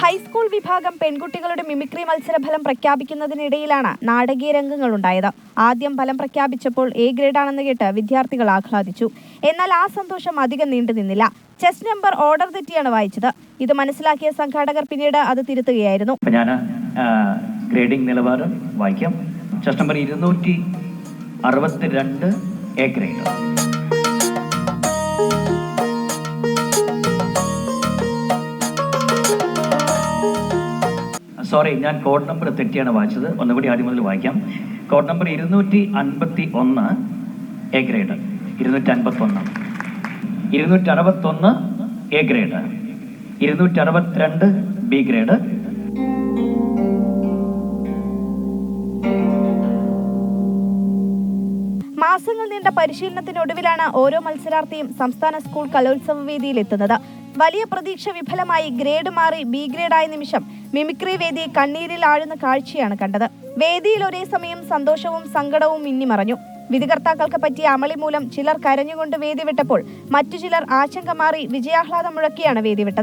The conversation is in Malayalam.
ഹൈസ്കൂൾ വിഭാഗം പെൺകുട്ടികളുടെ മിമിക്രി മത്സരഫലം പ്രഖ്യാപിക്കുന്നതിനിടയിലാണ് നാടകീയ രംഗങ്ങളുണ്ടായത്. ആദ്യം ഫലം പ്രഖ്യാപിച്ചപ്പോൾ എ ഗ്രേഡാണെന്ന് കേട്ട് വിദ്യാർത്ഥികൾ ആഹ്ലാദിച്ചു. എന്നാൽ ആ സന്തോഷം അധികം നീണ്ടുനിന്നില്ല. ചെസ് നമ്പർ ഓർഡർ തെറ്റിയാണ് വായിച്ചത്. ഇത് മനസ്സിലാക്കിയ സംഘാടകർ പിന്നീട് അത് തിരുത്തുകയായിരുന്നു. ഞാൻ ഗ്രേഡിംഗ് നിലവാരം വായിക്കാം. Chess number 262 A grade. Sorry, ഞാൻ കോഡ് നമ്പർ തെറ്റിയാണ് വായിച്ചത്. ഒന്നുകൂടി ആദ്യം മുതൽ വായിക്കാം. Code number 251 A grade, 261 A grade, 262 B grade. മാസങ്ങൾ നീണ്ട പരിശീലനത്തിനൊടുവിലാണ് ഓരോ മത്സരാർത്ഥിയും സംസ്ഥാന സ്കൂൾ കലോത്സവ വേദിയിൽ എത്തുന്നത്. വലിയ പ്രതീക്ഷ വിഫലമായി ഗ്രേഡ് മാറി ബി ഗ്രേഡായ നിമിഷം മിമിക്രി വേദി കണ്ണീരിൽ ആഴുന്ന കാഴ്ചയാണ് കണ്ടത്. വേദിയിൽ ഒരേ സമയം സന്തോഷവും സങ്കടവും മിന്നിമറഞ്ഞു. വിധികർത്താക്കൾക്ക് പറ്റിയ അമളി മൂലം ചിലർ കരഞ്ഞുകൊണ്ട് വേദി വിട്ടപ്പോൾ മറ്റു ചിലർ ആശങ്ക മാറി വിജയാഹ്ലാദം മുഴക്കിയാണ് വേദി വിട്ടത്.